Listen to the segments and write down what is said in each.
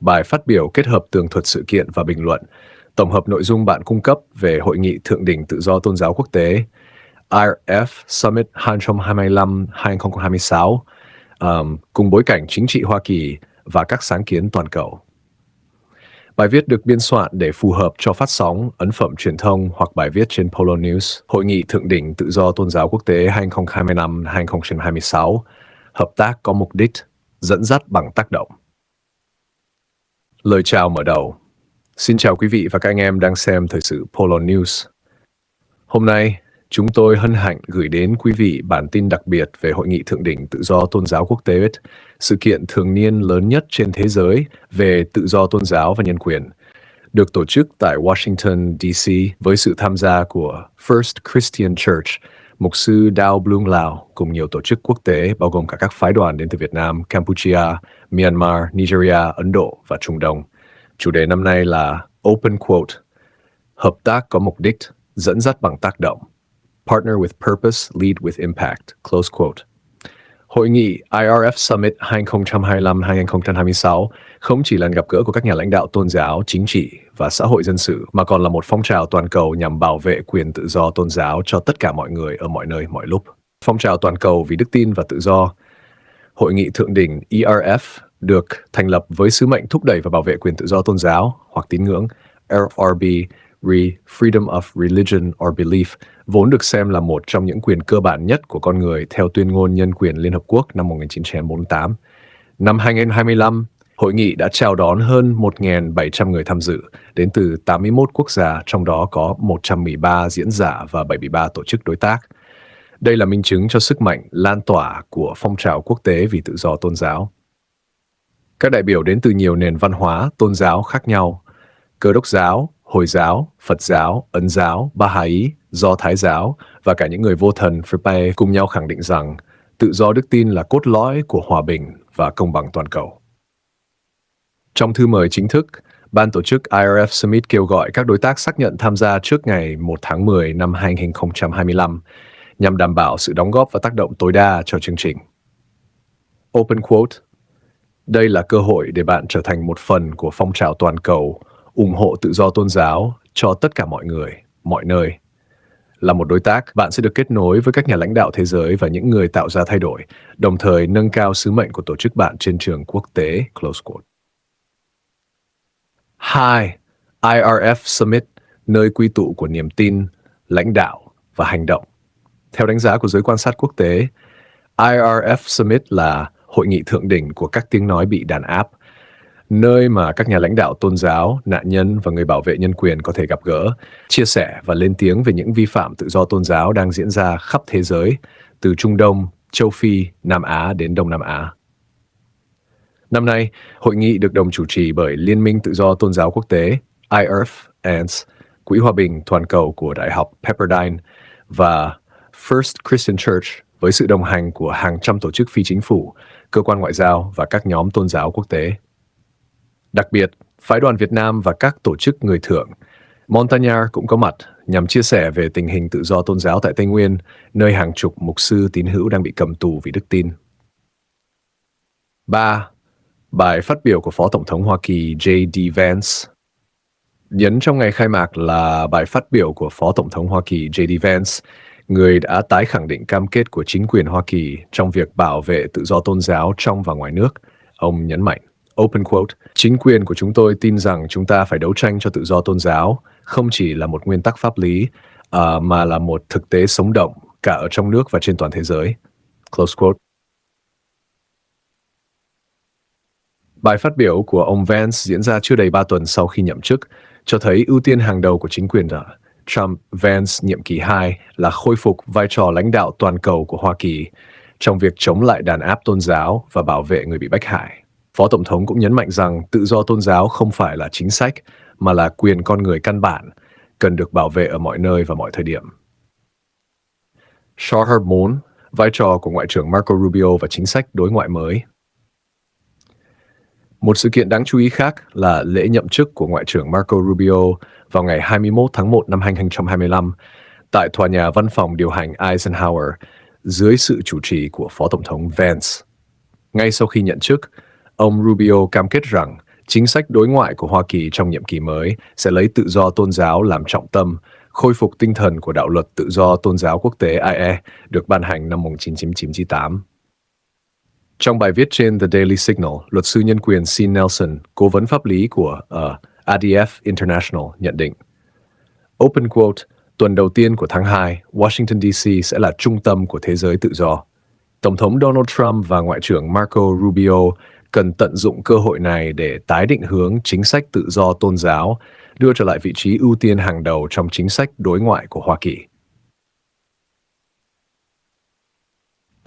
Bài phát biểu kết hợp tường thuật sự kiện và bình luận, tổng hợp nội dung bạn cung cấp về Hội nghị Thượng đỉnh Tự do Tôn giáo Quốc tế IRF Summit 2025-2026, cùng bối cảnh chính trị Hoa Kỳ và các sáng kiến toàn cầu. Bài viết được biên soạn để phù hợp cho phát sóng, ấn phẩm truyền thông hoặc bài viết trên Polo News. Hội nghị Thượng đỉnh Tự do Tôn giáo Quốc tế 2025-2026, hợp tác có mục đích, dẫn dắt bằng tác động. Lời chào mở đầu. Xin chào quý vị và các anh em đang xem thời sự Polo News. Hôm nay, chúng tôi hân hạnh gửi đến quý vị bản tin đặc biệt về Hội nghị Thượng đỉnh Tự do Tôn giáo Quốc tế, sự kiện thường niên lớn nhất trên thế giới về tự do tôn giáo và nhân quyền, được tổ chức tại Washington, D.C. với sự tham gia của First Christian Church, Mục sư Dao Blung Lao cùng nhiều tổ chức quốc tế bao gồm cả các phái đoàn đến từ Việt Nam, Campuchia, Myanmar, Nigeria, Ấn Độ và Trung Đông. Chủ đề năm nay là Open Quote, hợp tác có mục đích, dẫn dắt bằng tác động. Partner with purpose, lead with impact. Close quote. Hội nghị IRF Summit 2025-2026 không chỉ là gặp gỡ của các nhà lãnh đạo tôn giáo, chính trị và xã hội dân sự, mà còn là một phong trào toàn cầu nhằm bảo vệ quyền tự do tôn giáo cho tất cả mọi người ở mọi nơi, mọi lúc. Phong trào toàn cầu vì đức tin và tự do. Hội nghị thượng đỉnh IRF được thành lập với sứ mệnh thúc đẩy và bảo vệ quyền tự do tôn giáo hoặc tín ngưỡng, FRB, Freedom of Religion or Belief, vốn được xem là một trong những quyền cơ bản nhất của con người theo Tuyên ngôn Nhân quyền Liên Hợp Quốc năm 1948. Năm 2025, hội nghị đã chào đón hơn 1.700 người tham dự, đến từ 81 quốc gia, trong đó có 113 diễn giả và 73 tổ chức đối tác. Đây là minh chứng cho sức mạnh lan tỏa của phong trào quốc tế vì tự do tôn giáo. Các đại biểu đến từ nhiều nền văn hóa, tôn giáo khác nhau: Cơ đốc giáo, Hồi giáo, Phật giáo, Ấn giáo, Bahá'í, Do Thái giáo và cả những người vô thần Phật cùng nhau khẳng định rằng tự do đức tin là cốt lõi của hòa bình và công bằng toàn cầu. Trong thư mời chính thức, Ban tổ chức IRF Summit kêu gọi các đối tác xác nhận tham gia trước ngày 1 tháng 10 năm 2025 nhằm đảm bảo sự đóng góp và tác động tối đa cho chương trình. Open Quote. Đây là cơ hội để bạn trở thành một phần của phong trào toàn cầu ủng hộ tự do tôn giáo cho tất cả mọi người, mọi nơi. Là một đối tác, bạn sẽ được kết nối với các nhà lãnh đạo thế giới và những người tạo ra thay đổi, đồng thời nâng cao sứ mệnh của tổ chức bạn trên trường quốc tế. Close quote. 2. IRF Summit, nơi quy tụ của niềm tin, lãnh đạo và hành động. Theo đánh giá của giới quan sát quốc tế, IRF Summit là hội nghị thượng đỉnh của các tiếng nói bị đàn áp, nơi mà các nhà lãnh đạo tôn giáo, nạn nhân và người bảo vệ nhân quyền có thể gặp gỡ, chia sẻ và lên tiếng về những vi phạm tự do tôn giáo đang diễn ra khắp thế giới, từ Trung Đông, Châu Phi, Nam Á đến Đông Nam Á. Năm nay, hội nghị được đồng chủ trì bởi Liên minh Tự do Tôn giáo Quốc tế, IRF, Quỹ Hòa bình Toàn cầu của Đại học Pepperdine và First Christian Church với sự đồng hành của hàng trăm tổ chức phi chính phủ, cơ quan ngoại giao và các nhóm tôn giáo quốc tế. Đặc biệt, phái đoàn Việt Nam và các tổ chức người thượng, Montagnard cũng có mặt nhằm chia sẻ về tình hình tự do tôn giáo tại Tây Nguyên, nơi hàng chục mục sư tín hữu đang bị cầm tù vì đức tin. 3. Bài phát biểu của Phó Tổng thống Hoa Kỳ J.D. Vance. Nhấn trong ngày khai mạc là bài phát biểu của Phó Tổng thống Hoa Kỳ J.D. Vance, người đã tái khẳng định cam kết của chính quyền Hoa Kỳ trong việc bảo vệ tự do tôn giáo trong và ngoài nước. Ông nhấn mạnh, Open quote, chính quyền của chúng tôi tin rằng chúng ta phải đấu tranh cho tự do tôn giáo, không chỉ là một nguyên tắc pháp lý, mà là một thực tế sống động cả ở trong nước và trên toàn thế giới. Close quote. Bài phát biểu của ông Vance diễn ra chưa đầy 3 tuần sau khi nhậm chức, cho thấy ưu tiên hàng đầu của chính quyền Trump-Vance nhiệm kỳ 2 là khôi phục vai trò lãnh đạo toàn cầu của Hoa Kỳ trong việc chống lại đàn áp tôn giáo và bảo vệ người bị bách hại. Phó Tổng thống cũng nhấn mạnh rằng tự do tôn giáo không phải là chính sách, mà là quyền con người căn bản, cần được bảo vệ ở mọi nơi và mọi thời điểm. Shahar Moon, vai trò của Ngoại trưởng Marco Rubio và chính sách đối ngoại mới. Một sự kiện đáng chú ý khác là lễ nhậm chức của Ngoại trưởng Marco Rubio vào ngày 21 tháng 1 năm 2025 tại tòa nhà văn phòng điều hành Eisenhower dưới sự chủ trì của Phó Tổng thống Vance. Ngay sau khi nhận chức, ông Rubio cam kết rằng Chính sách đối ngoại của Hoa Kỳ trong nhiệm kỳ mới sẽ lấy tự do tôn giáo làm trọng tâm, khôi phục tinh thần của đạo luật tự do tôn giáo quốc tế IE được ban hành năm 1998. Trong bài viết trên The Daily Signal, luật sư nhân quyền Sean Nelson, cố vấn pháp lý của ADF International, nhận định, Open quote, tuần đầu tiên của tháng 2, Washington DC sẽ là trung tâm của thế giới tự do. Tổng thống Donald Trump và Ngoại trưởng Marco Rubio cần tận dụng cơ hội này để tái định hướng chính sách tự do tôn giáo, đưa trở lại vị trí ưu tiên hàng đầu trong chính sách đối ngoại của Hoa Kỳ.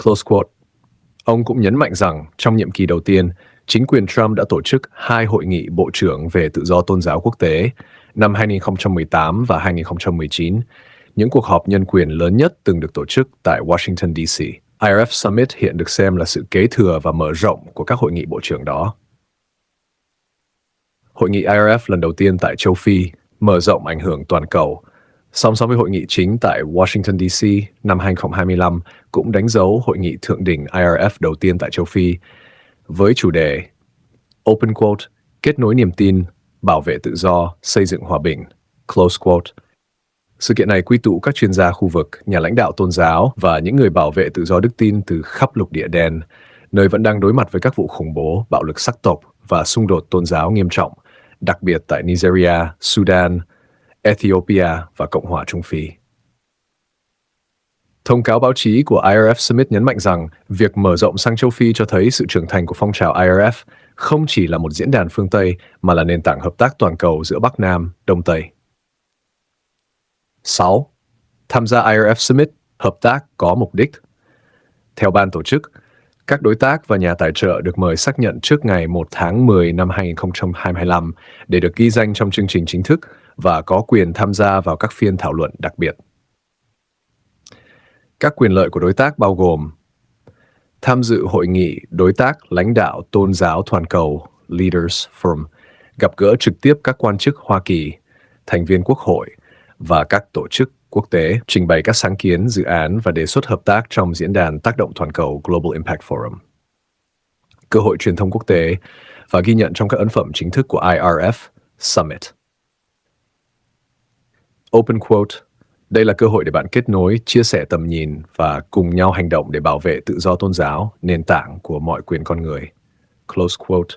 Close quote. Ông cũng nhấn mạnh rằng trong nhiệm kỳ đầu tiên, chính quyền Trump đã tổ chức 2 hội nghị bộ trưởng về tự do tôn giáo quốc tế năm 2018 và 2019, những cuộc họp nhân quyền lớn nhất từng được tổ chức tại Washington, D.C. IRF Summit hiện được xem là sự kế thừa và mở rộng của các hội nghị bộ trưởng đó. Hội nghị IRF lần đầu tiên tại châu Phi mở rộng ảnh hưởng toàn cầu, song song với hội nghị chính tại Washington, D.C. năm 2025 cũng đánh dấu hội nghị thượng đỉnh IRF đầu tiên tại châu Phi với chủ đề Open quote, kết nối niềm tin, bảo vệ tự do, xây dựng hòa bình, close quote. Sự kiện này quy tụ các chuyên gia khu vực, nhà lãnh đạo tôn giáo và những người bảo vệ tự do đức tin từ khắp lục địa đen, nơi vẫn đang đối mặt với các vụ khủng bố, bạo lực sắc tộc và xung đột tôn giáo nghiêm trọng, đặc biệt tại Nigeria, Sudan, Ethiopia và Cộng hòa Trung Phi. Thông cáo báo chí của IRF Summit nhấn mạnh rằng việc mở rộng sang châu Phi cho thấy sự trưởng thành của phong trào IRF không chỉ là một diễn đàn phương Tây mà là nền tảng hợp tác toàn cầu giữa Bắc Nam, Đông Tây. 6. Tham gia IRF Summit, hợp tác có mục đích. Theo ban tổ chức, các đối tác và nhà tài trợ được mời xác nhận trước ngày 1 tháng 10 năm 2025 để được ghi danh trong chương trình chính thức và có quyền tham gia vào các phiên thảo luận đặc biệt. Các quyền lợi của đối tác bao gồm tham dự hội nghị đối tác lãnh đạo tôn giáo toàn cầu Leaders Forum, gặp gỡ trực tiếp các quan chức Hoa Kỳ, thành viên quốc hội và các tổ chức quốc tế, trình bày các sáng kiến, dự án và đề xuất hợp tác trong diễn đàn tác động toàn cầu Global Impact Forum. Cơ hội truyền thông quốc tế và ghi nhận trong các ấn phẩm chính thức của IRF Summit. Open quote. Đây là cơ hội để bạn kết nối, chia sẻ tầm nhìn và cùng nhau hành động để bảo vệ tự do tôn giáo, nền tảng của mọi quyền con người. Close quote.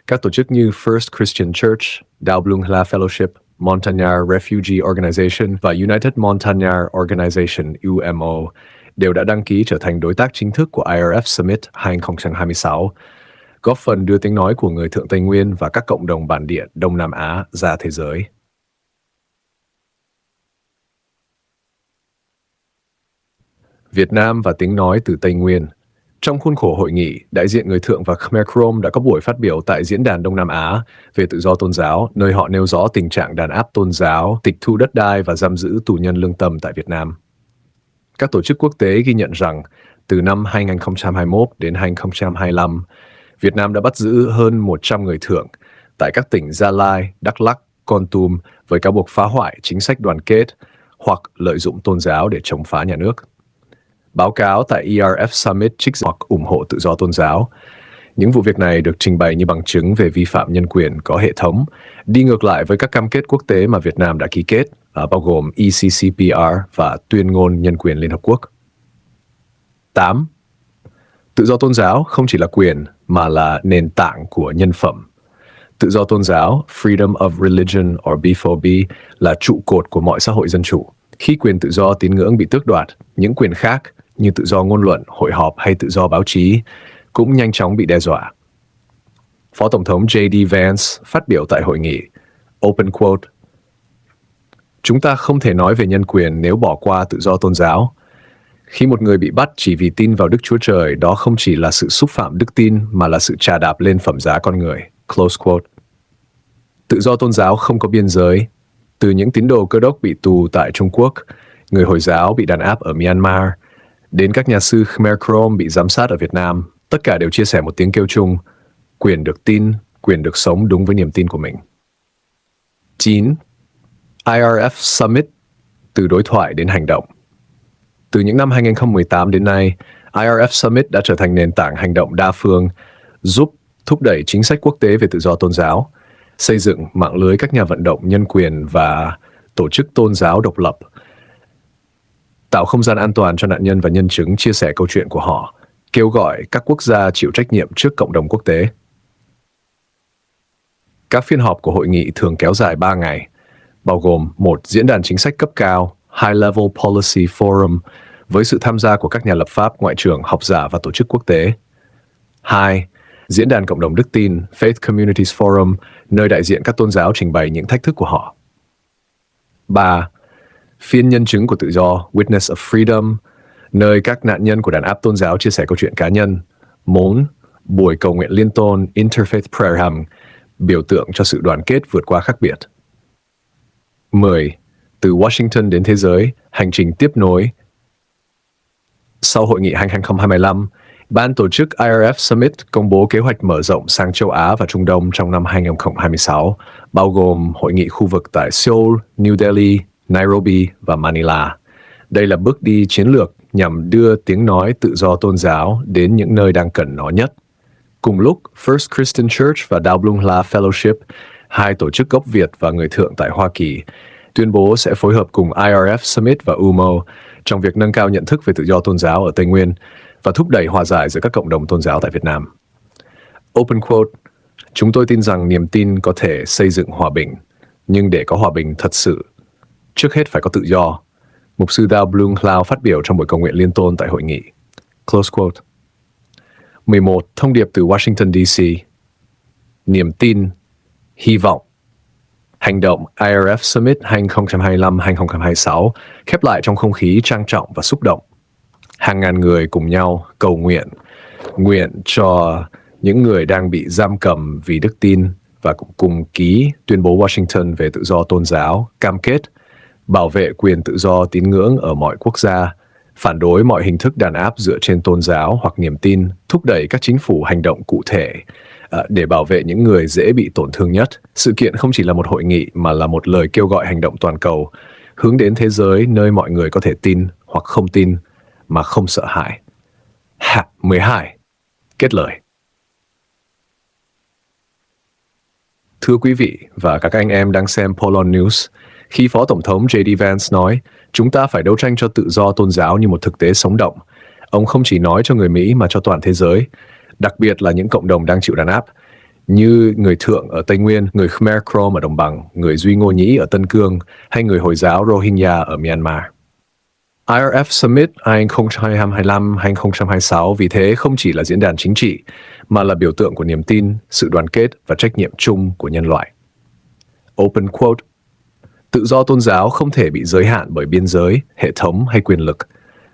Các tổ chức như First Christian Church, Đạo Blung Hla Fellowship, Montagnard Refugee Organization và United Montagnard Organization UMO đều đã đăng ký trở thành đối tác chính thức của IRF Summit 2026, góp phần đưa tiếng nói của người Thượng Tây Nguyên và các cộng đồng bản địa Đông Nam Á ra thế giới. Việt Nam và tiếng nói từ Tây Nguyên. Trong khuôn khổ hội nghị, đại diện người Thượng và Khmer Krom đã có buổi phát biểu tại Diễn đàn Đông Nam Á về tự do tôn giáo, nơi họ nêu rõ tình trạng đàn áp tôn giáo, tịch thu đất đai và giam giữ tù nhân lương tâm tại Việt Nam. Các tổ chức quốc tế ghi nhận rằng, từ năm 2021 đến 2025, Việt Nam đã bắt giữ hơn 100 người Thượng tại các tỉnh Gia Lai, Đắk Lắk, Kon Tum với cáo buộc phá hoại chính sách đoàn kết hoặc lợi dụng tôn giáo để chống phá nhà nước. Báo cáo tại IRF Summit trích hoặc ủng hộ tự do tôn giáo. Những vụ việc này được trình bày như bằng chứng về vi phạm nhân quyền có hệ thống, đi ngược lại với các cam kết quốc tế mà Việt Nam đã ký kết, bao gồm ECCPR và Tuyên ngôn Nhân quyền Liên Hợp Quốc. 8. Tự do tôn giáo không chỉ là quyền mà là nền tảng của nhân phẩm. Tự do tôn giáo, freedom of religion or B4B, là trụ cột của mọi xã hội dân chủ. Khi quyền tự do tín ngưỡng bị tước đoạt, những quyền khác như tự do ngôn luận, hội họp hay tự do báo chí cũng nhanh chóng bị đe dọa. Phó Tổng thống J.D. Vance phát biểu tại hội nghị, Open quote, chúng ta không thể nói về nhân quyền nếu bỏ qua tự do tôn giáo. Khi một người bị bắt chỉ vì tin vào Đức Chúa Trời, đó không chỉ là sự xúc phạm đức tin mà là sự trà đạp lên phẩm giá con người. Close quote. Tự do tôn giáo không có biên giới. Từ những tín đồ Cơ đốc bị tù tại Trung Quốc, người Hồi giáo bị đàn áp ở Myanmar, đến các nhà sư Khmer Krom bị giám sát ở Việt Nam, tất cả đều chia sẻ một tiếng kêu chung, quyền được tin, quyền được sống đúng với niềm tin của mình. 9. IRF Summit, từ đối thoại đến hành động. Từ những năm 2018 đến nay, IRF Summit đã trở thành nền tảng hành động đa phương, giúp thúc đẩy chính sách quốc tế về tự do tôn giáo, xây dựng mạng lưới các nhà vận động nhân quyền và tổ chức tôn giáo độc lập, tạo không gian an toàn cho nạn nhân và nhân chứng chia sẻ câu chuyện của họ, kêu gọi các quốc gia chịu trách nhiệm trước cộng đồng quốc tế. Các phiên họp của hội nghị thường kéo dài 3 ngày, bao gồm một diễn đàn chính sách cấp cao, High Level Policy Forum, với sự tham gia của các nhà lập pháp, ngoại trưởng, học giả và tổ chức quốc tế. 2. Diễn đàn cộng đồng đức tin, Faith Communities Forum, nơi đại diện các tôn giáo trình bày những thách thức của họ. 3. Phiên nhân chứng của tự do, Witness of Freedom, nơi các nạn nhân của đàn áp tôn giáo chia sẻ câu chuyện cá nhân. 4. Buổi cầu nguyện liên tôn, Interfaith Prayer Hymn, biểu tượng cho sự đoàn kết vượt qua khác biệt. 10. Từ Washington đến thế giới, hành trình tiếp nối. Sau hội nghị 2025, Ban tổ chức IRF Summit công bố kế hoạch mở rộng sang châu Á và Trung Đông trong năm 2026, bao gồm hội nghị khu vực tại Seoul, New Delhi, Nairobi và Manila. Đây là bước đi chiến lược nhằm đưa tiếng nói tự do tôn giáo đến những nơi đang cần nó nhất. Cùng lúc, First Christian Church và Đào Blung La Fellowship, hai tổ chức gốc Việt và người thượng tại Hoa Kỳ, tuyên bố sẽ phối hợp cùng IRF Summit và UMO trong việc nâng cao nhận thức về tự do tôn giáo ở Tây Nguyên và thúc đẩy hòa giải giữa các cộng đồng tôn giáo tại Việt Nam. Open quote, chúng tôi tin rằng niềm tin có thể xây dựng hòa bình, nhưng để có hòa bình thật sự, trước hết phải có tự do. Mục sư Đào Blung La phát biểu trong buổi cầu nguyện liên tôn tại hội nghị. Close quote. 11. Thông điệp từ Washington, D.C. Niềm tin, hy vọng. Hành động IRF Summit 2025-2026 khép lại trong không khí trang trọng và xúc động. Hàng ngàn người cùng nhau cầu nguyện cho những người đang bị giam cầm vì đức tin và cũng cùng ký tuyên bố Washington về tự do tôn giáo, cam kết bảo vệ quyền tự do tín ngưỡng ở mọi quốc gia, phản đối mọi hình thức đàn áp dựa trên tôn giáo hoặc niềm tin, thúc đẩy các chính phủ hành động cụ thể để bảo vệ những người dễ bị tổn thương nhất. Sự kiện không chỉ là một hội nghị mà là một lời kêu gọi hành động toàn cầu, hướng đến thế giới nơi mọi người có thể tin hoặc không tin mà không sợ hãi. 12. Kết lời. Thưa quý vị và các anh em đang xem Polon News, khi Phó Tổng thống J.D. Vance nói, chúng ta phải đấu tranh cho tự do tôn giáo như một thực tế sống động, ông không chỉ nói cho người Mỹ mà cho toàn thế giới, đặc biệt là những cộng đồng đang chịu đàn áp, như người Thượng ở Tây Nguyên, người Khmer Krom ở Đồng Bằng, người Duy Ngô Nhĩ ở Tân Cương, hay người Hồi giáo Rohingya ở Myanmar. IRF Summit 2025-2026 vì thế không chỉ là diễn đàn chính trị, mà là biểu tượng của niềm tin, sự đoàn kết và trách nhiệm chung của nhân loại. Open quote. Tự do tôn giáo không thể bị giới hạn bởi biên giới, hệ thống hay quyền lực.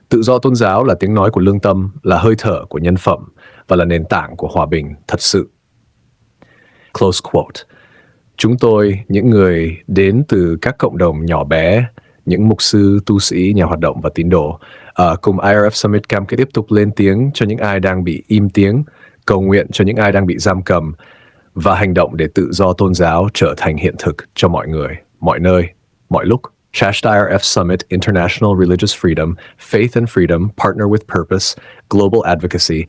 Tự do tôn giáo là tiếng nói của lương tâm, là hơi thở của nhân phẩm và là nền tảng của hòa bình thật sự. Close quote. Chúng tôi, những người đến từ các cộng đồng nhỏ bé, những mục sư, tu sĩ, nhà hoạt động và tín đồ, cùng IRF Summit cam kết tiếp tục lên tiếng cho những ai đang bị im tiếng, cầu nguyện cho những ai đang bị giam cầm và hành động để tự do tôn giáo trở thành hiện thực cho mọi người, mọi nơi, mọi lúc. #IRF Summit, International Religious Freedom, Faith and Freedom, Partner with Purpose, Global Advocacy,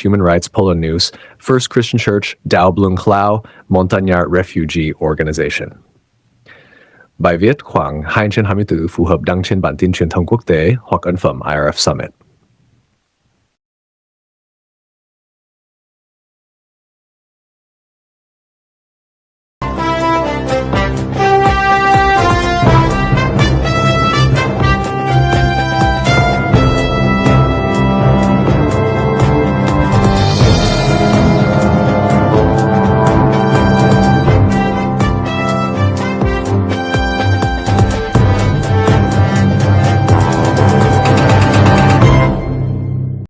#Human Rights, Poland News, First Christian Church, Đào Blung Lao, Montagnard Refugee Organization. Bài viết khoảng 2 trên 20 từ phù hợp đăng trên bản tin truyền thông quốc tế hoặc ấn phẩm IRF Summit.